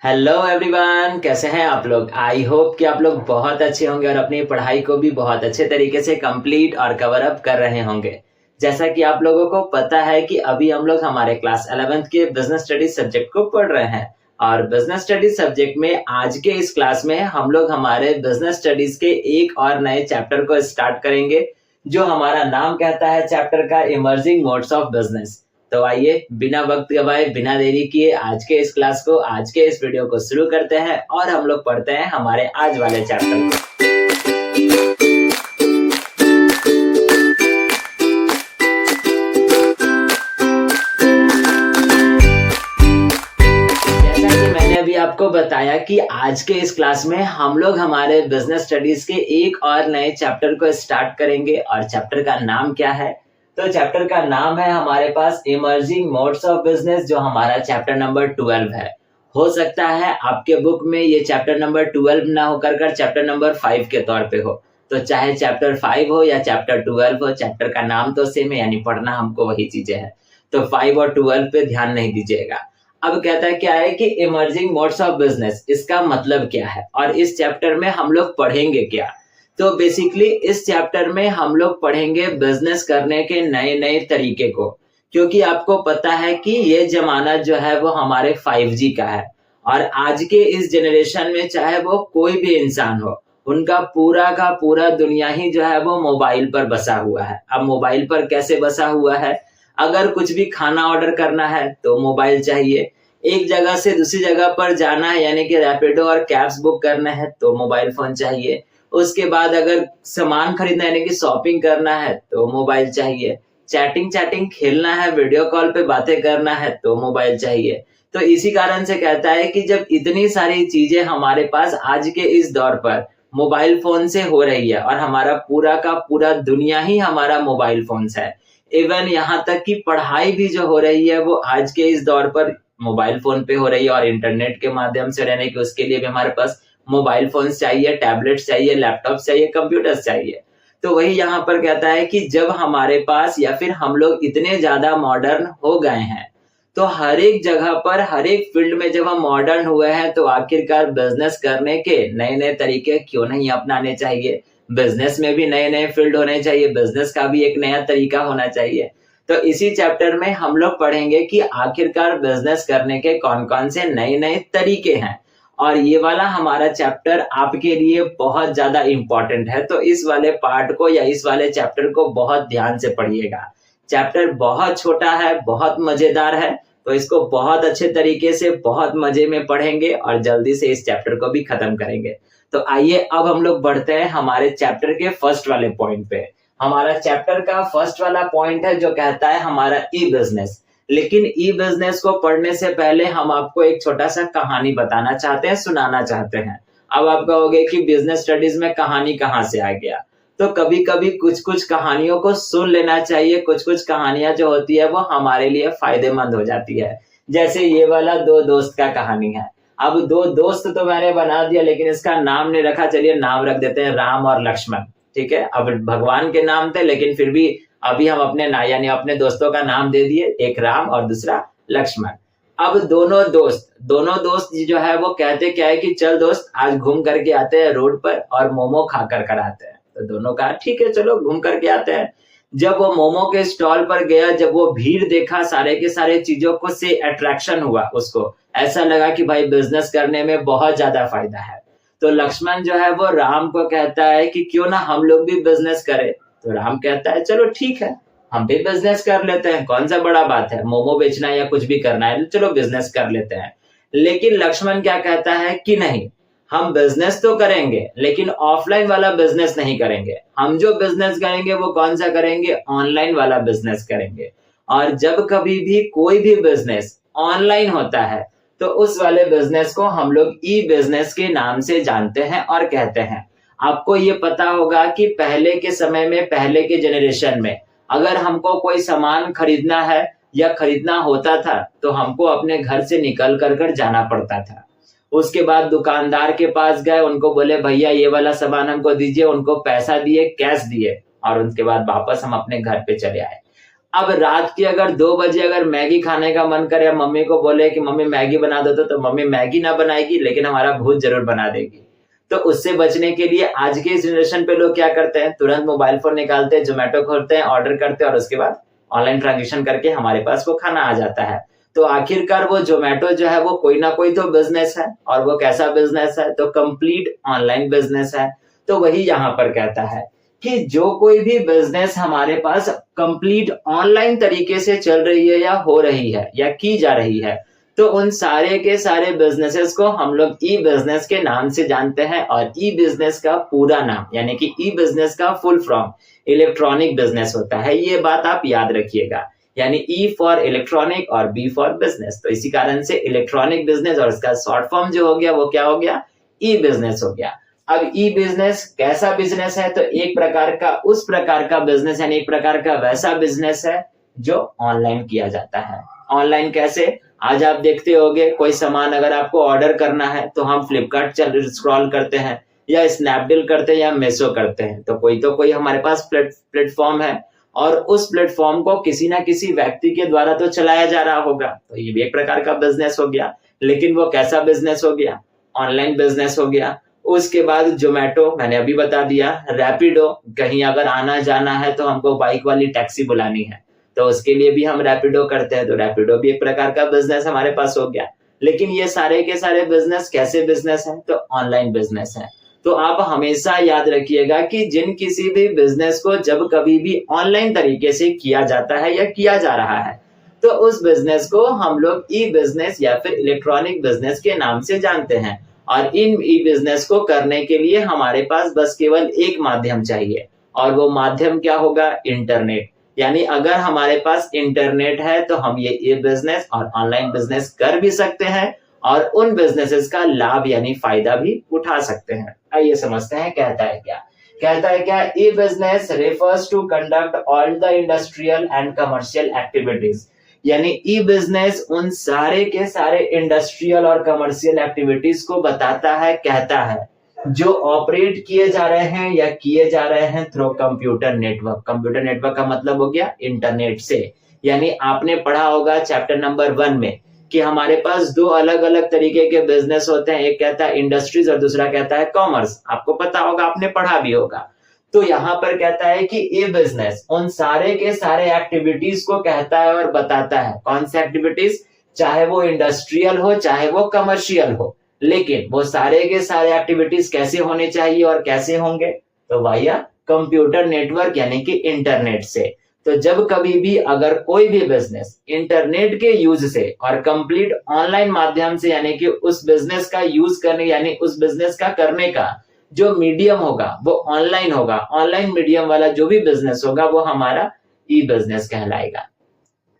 Hello everyone, कैसे हैं आप लोग। आई होप कि आप लोग बहुत अच्छे होंगे और अपनी पढ़ाई को भी बहुत अच्छे तरीके से कंप्लीट और कवर अप कर रहे होंगे। जैसा कि आप लोगों को पता है कि अभी हम लोग हमारे क्लास 11th के बिजनेस स्टडीज सब्जेक्ट को पढ़ रहे हैं और बिजनेस स्टडीज सब्जेक्ट में आज के इस क्लास में हम लोग हमारे बिजनेस स्टडीज के एक और नए चैप्टर को स्टार्ट करेंगे, जो हमारा नाम कहता है चैप्टर का इमर्जिंग मोड्स ऑफ बिजनेस। तो आइए बिना वक्त गवाए, बिना देरी किए आज के इस क्लास को, आज के इस वीडियो को शुरू करते हैं और हम लोग पढ़ते हैं हमारे आज वाले चैप्टर को। जैसा कि मैंने अभी आपको बताया कि आज के इस क्लास में हम लोग हमारे बिजनेस स्टडीज के एक और नए चैप्टर को स्टार्ट करेंगे और चैप्टर का नाम क्या है? तो चैप्टर का नाम है हमारे पास इमर्जिंग मोड्स ऑफ बिजनेस, जो हमारा चैप्टर नंबर 12 है। हो सकता है आपके बुक में ये चैप्टर नंबर 12 ना होकर चैप्टर नंबर 5 के तौर पे हो, तो चाहे चैप्टर 5 हो या चैप्टर 12 हो, चैप्टर का नाम तो सेम है, यानी पढ़ना हमको वही चीजें है। तो 5 और 12 पे ध्यान नहीं दीजिएगा। अब कहता है क्या है कि इमर्जिंग मोड्स ऑफ बिजनेस, इसका मतलब क्या है और इस चैप्टर में हम लोग पढ़ेंगे क्या। तो बेसिकली इस चैप्टर में हम लोग पढ़ेंगे बिजनेस करने के नए नए तरीके को, क्योंकि आपको पता है कि ये जमाना जो है वो हमारे 5G का है और आज के इस जनरेशन में चाहे वो कोई भी इंसान हो, उनका पूरा का पूरा दुनिया ही जो है वो मोबाइल पर बसा हुआ है। अब मोबाइल पर कैसे बसा हुआ है? अगर कुछ भी खाना ऑर्डर करना है तो मोबाइल चाहिए, एक जगह से दूसरी जगह पर जाना है यानी कि रैपिडो और कैब्स बुक करना है तो मोबाइल फोन चाहिए। उसके बाद अगर सामान खरीदना यानी कि शॉपिंग करना है तो मोबाइल चाहिए। चैटिंग खेलना है, वीडियो कॉल पे बातें करना है तो मोबाइल चाहिए। तो इसी कारण से कहता है कि जब इतनी सारी चीजें हमारे पास आज के इस दौर पर मोबाइल फोन से हो रही है और हमारा पूरा का पूरा दुनिया ही हमारा मोबाइल फोन से है, इवन यहाँ तक कि पढ़ाई भी जो हो रही है वो आज के इस दौर पर मोबाइल फोन पे हो रही है और इंटरनेट के माध्यम से रहने की उसके लिए भी हमारे पास मोबाइल फोन्स चाहिए, टैबलेट्स चाहिए, लैपटॉप चाहिए, कंप्यूटर्स चाहिए। तो वही यहाँ पर कहता है कि जब हमारे पास या फिर हम लोग इतने ज्यादा मॉडर्न हो गए हैं, तो हर एक जगह पर हर एक फील्ड में जब हम मॉडर्न हुए हैं तो आखिरकार बिजनेस करने के नए नए तरीके क्यों नहीं अपनाने चाहिए। बिजनेस में भी नए नए फील्ड होने चाहिए, बिजनेस का भी एक नया तरीका होना चाहिए। तो इसी चैप्टर में हम लोग पढ़ेंगे कि आखिरकार बिजनेस करने के कौन कौन से नए नए तरीके हैं और ये वाला हमारा चैप्टर आपके लिए बहुत ज्यादा इंपॉर्टेंट है। तो इस वाले पार्ट को या इस वाले चैप्टर को बहुत ध्यान से पढ़िएगा। चैप्टर बहुत छोटा है, बहुत मजेदार है, तो इसको बहुत अच्छे तरीके से बहुत मजे में पढ़ेंगे और जल्दी से इस चैप्टर को भी खत्म करेंगे। तो आइए अब हम लोग बढ़ते हैं हमारे चैप्टर के फर्स्ट वाले पॉइंट पे। हमारा चैप्टर का फर्स्ट वाला पॉइंट है जो कहता है हमारा ई बिजनेस। लेकिन ई बिजनेस को पढ़ने से पहले हम आपको एक छोटा सा कहानी बताना चाहते हैं, सुनाना चाहते हैं। अब आप कहोगे कि बिजनेस स्टडीज में कहानी कहाँ से आ गया? तो कभी कभी कुछ कुछ कहानियों को सुन लेना चाहिए। कुछ कुछ कहानियां जो होती है वो हमारे लिए फायदेमंद हो जाती है। जैसे ये वाला दो दोस्त का कहानी है। अब दो दोस्त तो मैंने बना दिया, लेकिन इसका नाम नहीं रखा, चलिए नाम रख देते हैं राम और लक्ष्मण। ठीक है, अब भगवान के नाम थे लेकिन फिर भी अभी हम अपने यानी अपने दोस्तों का नाम दे दिए, एक राम और दूसरा लक्ष्मण। अब दोनों दोस्त जो है वो कहते क्या है कि चल दोस्त आज घूम करके आते हैं रोड पर और मोमो खा कर आते हैं। तो दोनों कहा ठीक है चलो घूम करके आते हैं। जब वो मोमो के स्टॉल पर गया, जब वो भीड़ देखा, सारे के सारे चीजों को से अट्रैक्शन हुआ, उसको ऐसा लगा कि भाई बिजनेस करने में बहुत ज्यादा फायदा है। तो लक्ष्मण जो है वो राम को कहता है कि क्यों ना हम लोग भी बिजनेस करें। तो राम कहता है चलो ठीक है, हम भी बिजनेस कर लेते हैं, कौन सा बड़ा बात है, मोमो बेचना है या कुछ भी करना है, चलो बिजनेस कर लेते हैं। लेकिन लक्ष्मण क्या कहता है कि नहीं, हम बिजनेस तो करेंगे लेकिन ऑफलाइन वाला बिजनेस नहीं करेंगे। हम जो बिजनेस करेंगे वो कौन सा करेंगे, ऑनलाइन वाला बिजनेस करेंगे। और जब कभी भी कोई भी बिजनेस ऑनलाइन होता है तो उस वाले बिजनेस को हम लोग ई बिजनेस के नाम से जानते हैं और कहते हैं। आपको ये पता होगा कि पहले के समय में, पहले के जनरेशन में अगर हमको कोई सामान खरीदना है या खरीदना होता था तो हमको अपने घर से निकल कर जाना पड़ता था। उसके बाद दुकानदार के पास गए, उनको बोले भैया ये वाला सामान हमको दीजिए, उनको पैसा दिए, कैश दिए और उसके बाद वापस हम अपने घर पे चले आए। अब रात के अगर 2 बजे अगर मैगी खाने का मन करे, मम्मी को बोले कि मम्मी मैगी बना दो, तो मम्मी मैगी ना बनाएगी, लेकिन हमारा भूत जरूर बना देगी। तो उससे बचने के लिए आज के इस जनरेशन पे लोग क्या करते हैं, तुरंत मोबाइल फोन निकालते हैं, जोमेटो खोलते हैं, ऑर्डर करते हैं और उसके बाद ऑनलाइन ट्रांजेक्शन करके हमारे पास वो खाना आ जाता है। तो आखिरकार वो जोमेटो जो है वो कोई ना कोई तो बिजनेस है, और वो कैसा बिजनेस है, तो कंप्लीट ऑनलाइन बिजनेस है। तो वही यहाँ पर कहता है कि जो कोई भी बिजनेस हमारे पास कंप्लीट ऑनलाइन तरीके से चल रही है या हो रही है या की जा रही है, तो उन सारे के सारे बिजनेसेस को हम लोग ई बिजनेस के नाम से जानते हैं। और ई बिजनेस का पूरा नाम यानी कि ई बिजनेस का फुल फॉर्म इलेक्ट्रॉनिक बिजनेस होता है। ये बात आप याद रखिएगा, यानी ई फॉर इलेक्ट्रॉनिक और बी फॉर बिजनेस। तो इसी कारण से इलेक्ट्रॉनिक बिजनेस और इसका शॉर्ट फॉर्म जो हो गया वो क्या हो गया, ई बिजनेस हो गया। अब ई बिजनेस कैसा बिजनेस है, तो एक प्रकार का उस प्रकार का बिजनेस यानी एक प्रकार का वैसा बिजनेस है जो ऑनलाइन किया जाता है। ऑनलाइन कैसे, आज आप देखते होंगे कोई सामान अगर आपको ऑर्डर करना है तो हम फ्लिपकार्ट स्क्रॉल करते हैं या स्नैपडील करते हैं या मेसो करते हैं। तो कोई हमारे पास प्लेटफॉर्म है और उस प्लेटफॉर्म को किसी ना किसी व्यक्ति के द्वारा तो चलाया जा रहा होगा, तो ये भी एक प्रकार का बिजनेस हो गया। लेकिन वो कैसा बिजनेस हो गया, ऑनलाइन बिजनेस हो गया। उसके बाद जोमेटो मैंने अभी बता दिया, रैपिडो, कहीं अगर आना जाना है तो हमको बाइक वाली टैक्सी बुलानी है तो उसके लिए भी हम रैपिडो करते हैं, तो रैपिडो भी एक प्रकार का बिजनेस हमारे पास हो गया। लेकिन ये सारे के सारे बिजनेस कैसे बिजनेस है, तो ऑनलाइन बिजनेस है। तो आप हमेशा याद रखिएगा कि जिन किसी भी बिजनेस को जब कभी भी ऑनलाइन तरीके से किया जाता है या किया जा रहा है, तो उस बिजनेस को हम लोग ई बिजनेस या फिर इलेक्ट्रॉनिक बिजनेस के नाम से जानते हैं। और इन ई बिजनेस को करने के लिए हमारे पास बस केवल एक माध्यम चाहिए, और वो माध्यम क्या होगा, इंटरनेट। यानी अगर हमारे पास इंटरनेट है तो हम ये ई बिजनेस और ऑनलाइन बिजनेस कर भी सकते हैं और उन बिजनेसेस का लाभ यानी फायदा भी उठा सकते हैं। आइए समझते हैं कहता है क्या। कहता है क्या, e business refers to conduct all the industrial and commercial activities. यानी ई बिजनेस उन सारे के सारे इंडस्ट्रियल और कमर्शियल एक्टिविटीज को बताता है, कहता है, जो ऑपरेट किए जा रहे हैं या किए जा रहे हैं through computer network. Computer network का मतलब हो गया इंटरनेट से। यानी आपने पढ़ा होगा चैप्टर नंबर 1 में कि हमारे पास दो अलग अलग तरीके के बिजनेस होते हैं, एक कहता है इंडस्ट्रीज और दूसरा कहता है कॉमर्स। आपको पता होगा, आपने पढ़ा भी होगा। तो यहाँ पर कहता है कि ये बिजनेस उन सारे के सारे एक्टिविटीज को कहता है और बताता है। कौन सी एक्टिविटीज, चाहे वो इंडस्ट्रियल हो चाहे वो कमर्शियल हो, लेकिन वो सारे के सारे एक्टिविटीज कैसे होने चाहिए और कैसे होंगे, तो वाया कंप्यूटर नेटवर्क यानी कि इंटरनेट से। तो जब कभी भी अगर कोई भी बिजनेस इंटरनेट के यूज से और कंप्लीट ऑनलाइन माध्यम से यानी कि उस बिजनेस का यूज करने यानी उस बिजनेस का करने का जो मीडियम होगा वो ऑनलाइन होगा, ऑनलाइन मीडियम वाला जो भी बिजनेस होगा वो हमारा ई बिजनेस कहलाएगा।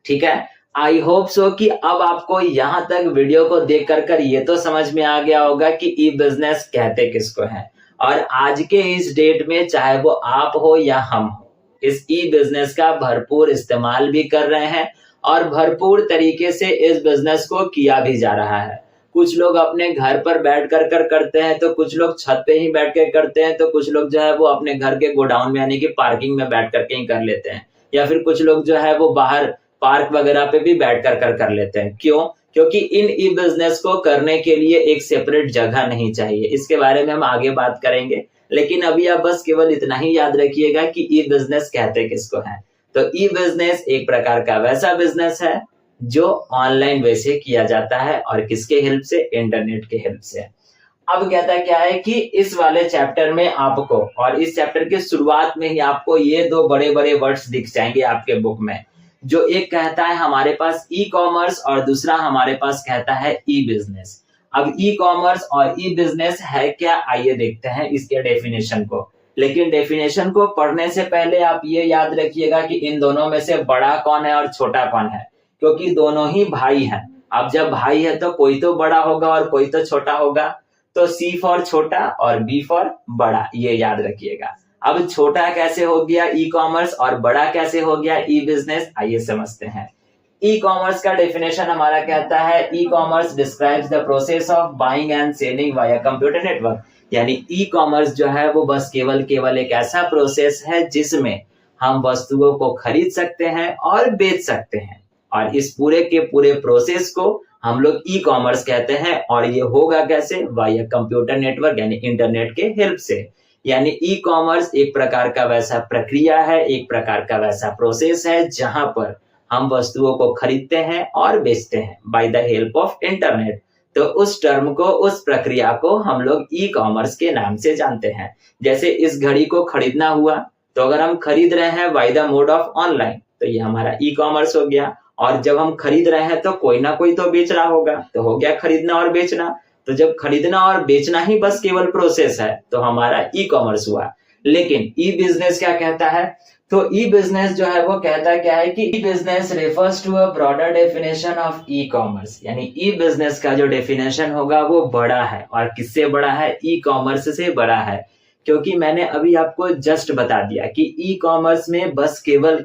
ठीक है, आई होप सो कि अब आपको यहां तक वीडियो को देख कर ये तो समझ में आ गया होगा कि ई बिजनेस कहते किसको है। और आज के इस डेट में चाहे वो आप हो या हम हो, इस ई बिजनेस का भरपूर इस्तेमाल भी कर रहे हैं और भरपूर तरीके से इस बिजनेस को किया भी जा रहा है। कुछ लोग अपने घर पर बैठ कर करते हैं, तो कुछ लोग छत पे ही बैठ कर करते हैं, तो कुछ लोग जो है वो अपने घर के गोडाउन में यानी कि पार्किंग में बैठ करके ही कर लेते हैं, या फिर कुछ लोग जो है वो बाहर पार्क वगैरह पे भी बैठ कर लेते हैं। क्यों? क्योंकि इन ई बिजनेस को करने के लिए एक सेपरेट जगह नहीं चाहिए। इसके बारे में हम आगे बात करेंगे, लेकिन अभी आप बस केवल इतना ही याद रखिएगा कि ई बिजनेस कहते किसको है। तो ई बिजनेस एक प्रकार का वैसा बिजनेस है जो ऑनलाइन वैसे किया जाता है, और किसके हेल्प से, इंटरनेट के हेल्प से। अब कहता क्या है कि इस वाले चैप्टर में आपको, और इस चैप्टर के शुरुआत में ही आपको ये दो बड़े बड़े वर्ड्स दिख जाएंगे आपके बुक में, जो एक कहता है हमारे पास ई कॉमर्स और दूसरा हमारे पास कहता है ई बिजनेस। अब ई कॉमर्स और ई बिजनेस है क्या, आइए देखते हैं इसके डेफिनेशन को। लेकिन डेफिनेशन को पढ़ने से पहले आप ये याद रखिएगा कि इन दोनों में से बड़ा कौन है और छोटा कौन है, क्योंकि दोनों ही भाई हैं। अब जब भाई है तो कोई तो बड़ा होगा और कोई तो छोटा होगा, तो सी फॉर छोटा और बी फॉर बड़ा, ये याद रखिएगा। अब छोटा कैसे हो गया ई कॉमर्स और बड़ा कैसे हो गया ई बिजनेस, आइए समझते हैं। ई कॉमर्स का डेफिनेशन हमारा कहता है, e commerce describes the process of buying and selling via computer network. यानी ई कॉमर्स जो है वो बस केवल एक ऐसा प्रोसेस है जिसमें हम वस्तुओं को खरीद सकते हैं और बेच सकते हैं। और इस पूरे के पूरे प्रोसेस को हम लोग ई कॉमर्स कहते हैं। और ये होगा कैसे? वाया कंप्यूटर नेटवर्क यानी इंटरनेट के हेल्प से। यानी ई कॉमर्स एक प्रकार का वैसा प्रक्रिया है, एक प्रकार का वैसा प्रोसेस है जहां पर हम वस्तुओं को खरीदते हैं और बेचते हैं by the help of internet. तो उस टर्म को, उस प्रक्रिया को हम लोग ई कॉमर्स के नाम से जानते हैं। जैसे इस घड़ी को खरीदना हुआ, तो अगर हम खरीद रहे हैं by the mode of online, तो ये हमारा ई कॉमर्स हो गया। और जब हम खरीद रहे हैं तो कोई ना कोई तो बेच रहा होगा, तो हो गया खरीदना और बेचना। तो जब खरीदना और बेचना ही बस केवल प्रोसेस है, तो हमारा ई कॉमर्स हुआ। लेकिन ई बिजनेस क्या कहता है? तो ई बिजनेस जो है वो कहता क्या है कि e business refers to a broader definition of e commerce. यानी ई बिजनेस का जो डेफिनेशन होगा वो बड़ा है। और किससे बड़ा है? ई कॉमर्स से बड़ा है। क्योंकि मैंने अभी आपको जस्ट बता दिया कि ई कॉमर्स में बस केवल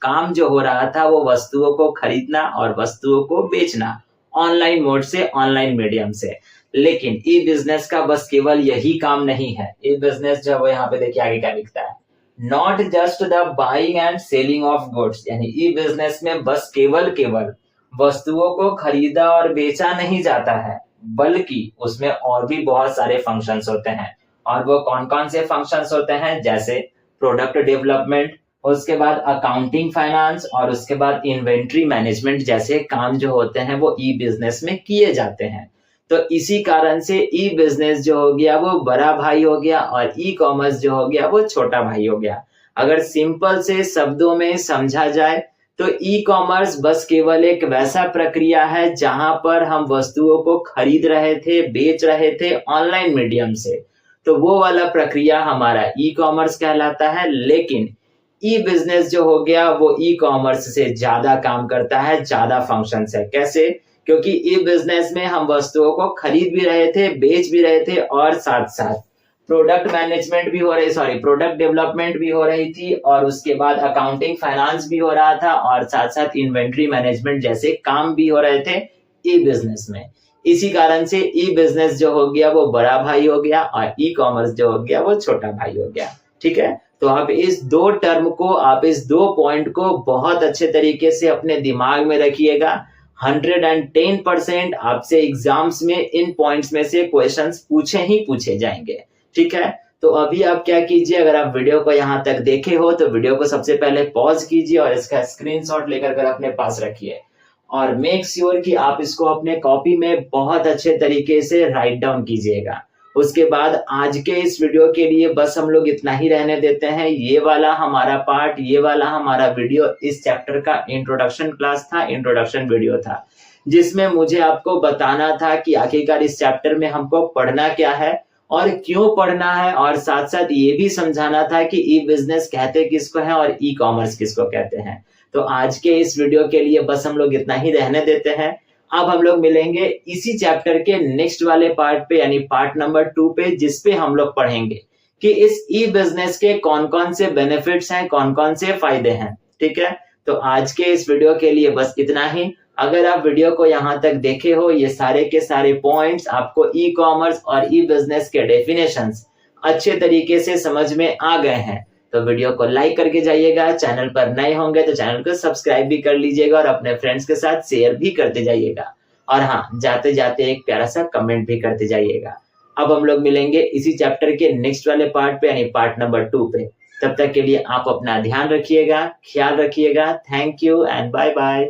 काम जो हो रहा था वो वस्तुओं को खरीदना और वस्तुओं को बेचना, ऑनलाइन मोड से, ऑनलाइन मीडियम से। लेकिन ई बिजनेस का बस केवल यही काम नहीं है। ई बिजनेस जो है वो यहाँ पे देखिए आगे क्या लिखता है, not just the buying and selling of goods. यानी ई बिजनेस में बस केवल वस्तुओं को खरीदा और बेचा नहीं जाता है, बल्कि उसमें और भी बहुत सारे फंक्शंस होते हैं। और वो कौन कौन से फंक्शंस होते हैं? जैसे प्रोडक्ट डेवलपमेंट, उसके बाद अकाउंटिंग फाइनेंस, और उसके बाद इन्वेंट्री मैनेजमेंट जैसे काम जो होते हैं वो ई बिजनेस में किए जाते हैं। तो इसी कारण से ई बिजनेस जो हो गया वो बड़ा भाई हो गया और ई कॉमर्स जो हो गया वो छोटा भाई हो गया। अगर सिंपल से शब्दों में समझा जाए तो ई कॉमर्स बस केवल एक वैसा प्रक्रिया है जहां पर हम वस्तुओं को खरीद रहे थे, बेच रहे थे ऑनलाइन मीडियम से। तो वो वाला प्रक्रिया हमारा ई कॉमर्स कहलाता है। लेकिन ई बिजनेस जो हो गया वो ई कॉमर्स से ज्यादा काम करता है, ज्यादा फंक्शंस है। कैसे? क्योंकि ई बिजनेस में हम वस्तुओं को खरीद भी रहे थे, बेच भी रहे थे, और साथ साथ प्रोडक्ट मैनेजमेंट भी हो रही, प्रोडक्ट डेवलपमेंट भी हो रही थी, और उसके बाद अकाउंटिंग फाइनेंस भी हो रहा था, और साथ साथ इन्वेंट्री मैनेजमेंट जैसे काम भी हो रहे थे ई बिजनेस में। इसी कारण से ई बिजनेस जो हो गया वो बड़ा भाई हो गया और ई कॉमर्स जो हो गया वो छोटा भाई हो गया। ठीक है, तो आप इस दो टर्म को, आप इस दो पॉइंट को बहुत अच्छे तरीके से अपने दिमाग में रखिएगा। 110% आपसे एग्जाम्स में इन पॉइंट्स में से क्वेश्चंस पूछे ही पूछे जाएंगे। ठीक है, तो अभी आप क्या कीजिए, अगर आप वीडियो को यहाँ तक देखे हो तो वीडियो को सबसे पहले पॉज कीजिए और इसका स्क्रीनशॉट लेकर कर अपने पास रखिए, और मेक श्योर कि आप इसको अपने कॉपी में बहुत अच्छे तरीके से राइट डाउन कीजिएगा। उसके बाद आज के इस वीडियो के लिए बस हम लोग इतना ही रहने देते हैं। ये वाला हमारा पार्ट, ये वाला हमारा वीडियो इस चैप्टर का इंट्रोडक्शन क्लास था, इंट्रोडक्शन वीडियो था, जिसमें मुझे आपको बताना था कि आखिरकार इस चैप्टर में हमको पढ़ना क्या है और क्यों पढ़ना है, और साथ साथ ये भी समझाना था कि ई बिजनेस कहते किसको है और ई कॉमर्स किसको कहते हैं। तो आज के इस वीडियो के लिए बस हम लोग इतना ही रहने देते हैं। अब हम लोग मिलेंगे इसी चैप्टर के नेक्स्ट वाले पार्ट पे, यानी पार्ट नंबर 2 पे, जिसपे हम लोग पढ़ेंगे कि इस ई बिजनेस के कौन कौन से बेनिफिट्स हैं, कौन कौन से फायदे हैं। ठीक है, तो आज के इस वीडियो के लिए बस इतना ही। अगर आप वीडियो को यहाँ तक देखे हो, ये सारे के सारे पॉइंट्स आपको ई कॉमर्स और ई बिजनेस के डेफिनेशंस अच्छे तरीके से समझ में आ गए हैं, तो वीडियो को लाइक करके जाइएगा। चैनल पर नए होंगे तो चैनल को सब्सक्राइब भी कर लीजिएगा और अपने फ्रेंड्स के साथ शेयर भी करते जाइएगा। और हाँ, जाते जाते एक प्यारा सा कमेंट भी करते जाइएगा। अब हम लोग मिलेंगे इसी चैप्टर के नेक्स्ट वाले पार्ट पे, यानी पार्ट नंबर 2 पे। तब तक के लिए आप अपना ध्यान रखिएगा, ख्याल रखिएगा। Thank you and bye bye.